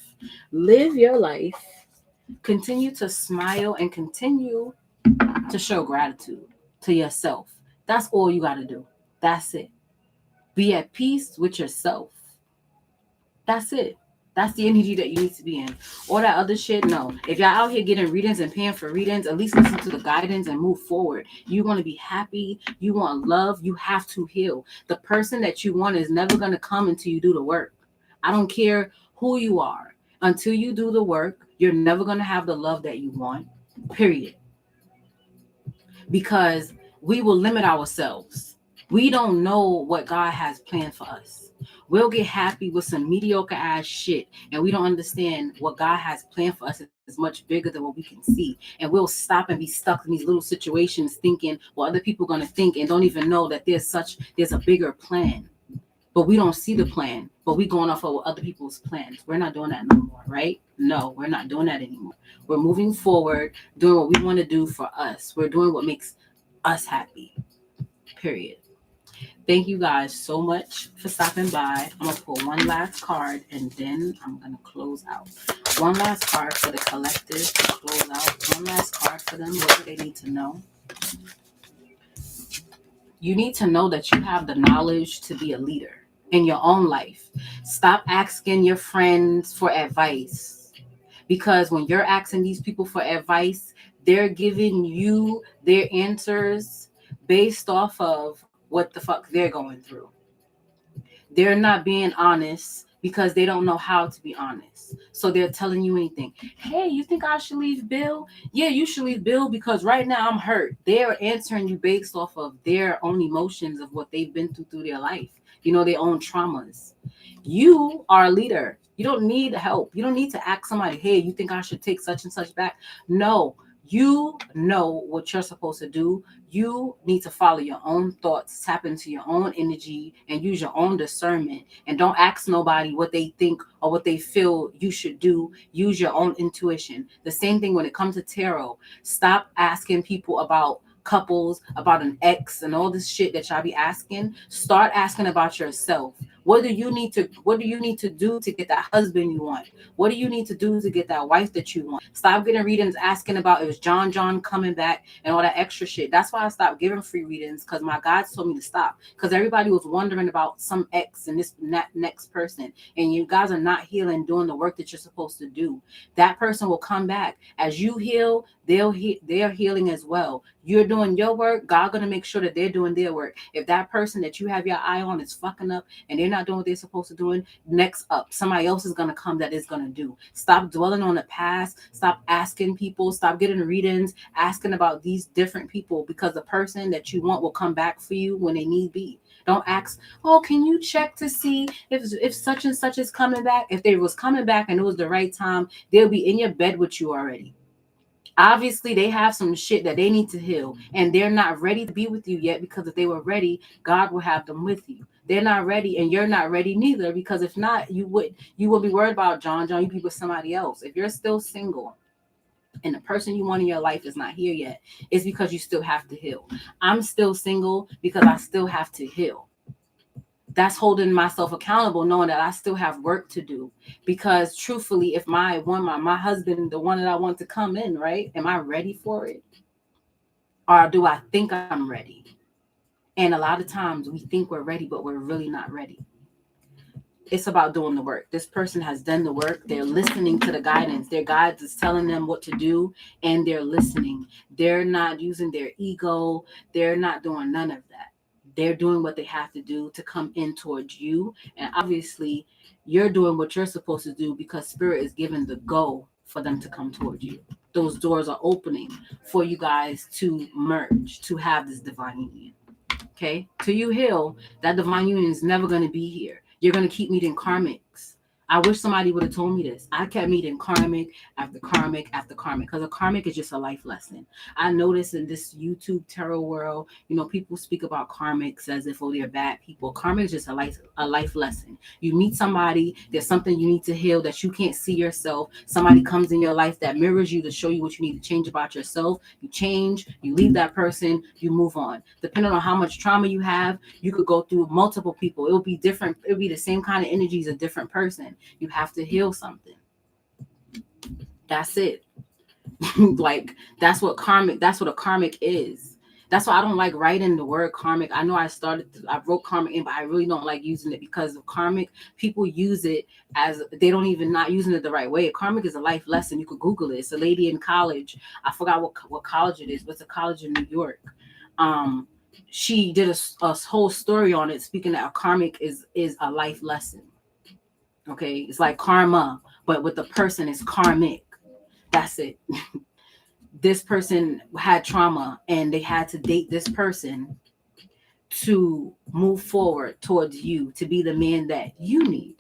Speaker 1: Live your life. Continue to smile and continue to show gratitude to yourself. That's all you got to do. That's it. Be at peace with yourself. That's it. That's the energy that you need to be in. All that other shit, no. If y'all out here getting readings and paying for readings, at least listen to the guidance and move forward. You want to be happy. You want love. You have to heal. The person that you want is never going to come until you do the work. I don't care who you are. Until you do the work, you're never going to have the love that you want. Period. Because we will limit ourselves. We don't know what God has planned for us. We'll get happy with some mediocre ass shit, and we don't understand what God has planned for us is much bigger than what we can see. And we'll stop and be stuck in these little situations thinking what other people are going to think, and don't even know that there's a bigger plan. But we don't see the plan, but we going off of other people's plans. We're not doing that no more, right? No, we're not doing that anymore. We're moving forward, doing what we want to do for us. We're doing what makes us happy. Period. Thank you guys so much for stopping by. I'm going to pull one last card and then I'm going to close out. One last card for the collective to close out. One last card for them. What do they need to know? You need to know that you have the knowledge to be a leader in your own life. Stop asking your friends for advice. Because when you're asking these people for advice, they're giving you their answers based off of what the fuck they're going through. They're not being honest because they don't know how to be honest. So they're telling you anything. Hey, you think I should leave Bill? Yeah, you should leave Bill because right now I'm hurt. They're answering you based off of their own emotions of what they've been through their life. Their own traumas. You are a leader. You don't need help. You don't need to ask somebody, hey, you think I should take such and such back? No, you know what you're supposed to do. You need to follow your own thoughts, tap into your own energy, and use your own discernment. And don't ask nobody what they think or what they feel you should do. Use your own intuition. The same thing when it comes to tarot. Stop asking people about couples, about an ex, and all this shit that y'all be asking. Start asking about yourself. What do you need to do to get that husband you want? What do you need to do to get that wife that you want? Stop getting readings asking about is John coming back and all that extra shit. That's why I stopped giving free readings, because my guides told me to stop. Because everybody was wondering about some ex and this and that next person. And you guys are not healing, doing the work that you're supposed to do. That person will come back. As you heal, they're healing as well. You're doing your work. God gonna make sure that they're doing their work. If that person that you have your eye on is fucking up and they're not doing what they're supposed to do, next up, somebody else is gonna come that is gonna do. Stop dwelling on the past. Stop asking people. Stop getting readings, asking about these different people, because the person that you want will come back for you when they need be. Don't ask, oh, can you check to see if such and such is coming back? If they was coming back and it was the right time, they'll be in your bed with you already. Obviously, they have some shit that they need to heal, and they're not ready to be with you yet, because if they were ready, God will have them with you. They're not ready, and you're not ready neither, because if not, you would be worried about John, you'd be with somebody else. If you're still single and the person you want in your life is not here yet, it's because you still have to heal. I'm still single because I still have to heal. That's holding myself accountable, knowing that I still have work to do. Because truthfully, if my husband, the one that I want to come in, right? Am I ready for it? Or do I think I'm ready? And a lot of times we think we're ready, but we're really not ready. It's about doing the work. This person has done the work. They're listening to the guidance. Their guides is telling them what to do, and they're listening. They're not using their ego. They're not doing none of that. They're doing what they have to do to come in towards you. And obviously, you're doing what you're supposed to do, because Spirit is giving the go for them to come towards you. Those doors are opening for you guys to merge, to have this divine union. Okay? Till you heal, that divine union is never going to be here. You're going to keep meeting karmics. I wish somebody would have told me this. I kept meeting karmic after karmic after karmic, because a karmic is just a life lesson. I notice in this YouTube tarot world, people speak about karmics as if, oh, they're bad people. Karmic is just a life lesson. You meet somebody, there's something you need to heal that you can't see yourself. Somebody comes in your life that mirrors you to show you what you need to change about yourself. You change, you leave that person, you move on. Depending on how much trauma you have, you could go through multiple people. It will be different. It will be the same kind of energy as a different person. You have to heal something. That's it. Like, that's what a karmic is. That's why I don't like writing the word karmic. I know I wrote karmic in, but I really don't like using it, because of karmic, people use it as, they don't even, not using it the right way. Karmic is a life lesson. You could Google it. It's a lady in college. I forgot what college it is, but it's a college in New York. She did a whole story on it, speaking that a karmic is a life lesson. Okay, it's like karma, but with the person, it's karmic. That's it. This person had trauma and they had to date this person to move forward towards you, to be the man that you need.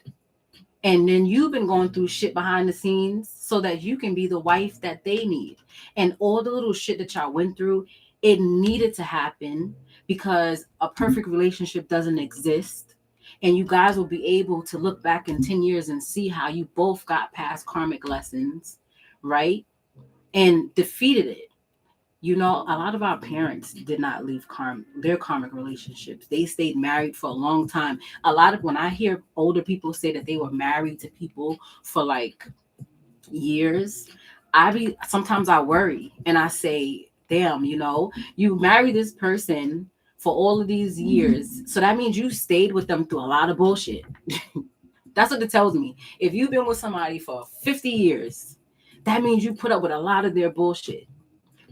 Speaker 1: And then you've been going through shit behind the scenes so that you can be the wife that they need. And all the little shit that y'all went through, it needed to happen, because a perfect relationship doesn't exist. And you guys will be able to look back in 10 years and see how you both got past karmic lessons, right? And defeated it. A lot of our parents did not leave their karmic relationships. They stayed married for a long time. When I hear older people say that they were married to people for like years, sometimes I worry and I say, damn, you married this person for all of these years. So that means you stayed with them through a lot of bullshit. That's what it tells me. If you've been with somebody for 50 years, that means you put up with a lot of their bullshit.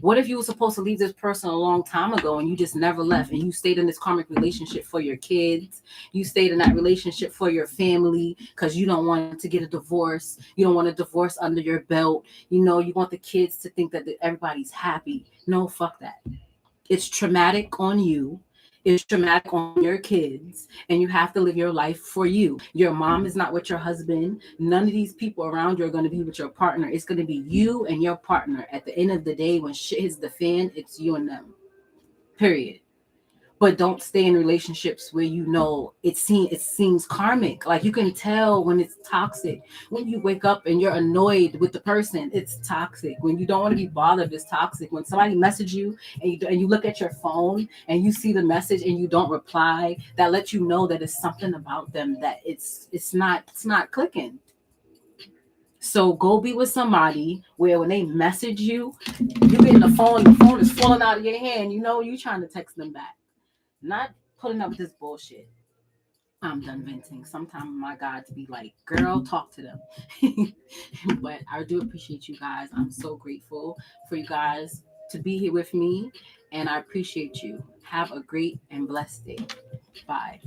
Speaker 1: What if you were supposed to leave this person a long time ago and you just never left, and you stayed in this karmic relationship for your kids? You stayed in that relationship for your family because you don't want to get a divorce. You don't want a divorce under your belt. You want the kids to think that everybody's happy. No, fuck that. It's traumatic on you. It's traumatic on your kids, and you have to live your life for you. Your mom is not with your husband. None of these people around you are going to be with your partner. It's going to be you and your partner. At the end of the day, when shit hits the fan, it's you and them. Period. But don't stay in relationships where it seems karmic. Like, you can tell when it's toxic. When you wake up and you're annoyed with the person, it's toxic. When you don't want to be bothered, it's toxic. When somebody messages you and you look at your phone and you see the message and you don't reply, that lets you know that it's something about them that it's not clicking. So go be with somebody where when they message you, you get in the phone is falling out of your hand. You trying to text them back. Not putting up with this bullshit. I'm done venting. Sometimes my God to be like, girl, talk to them. But I do appreciate you guys. I'm so grateful for you guys to be here with me. And I appreciate you. Have a great and blessed day. Bye.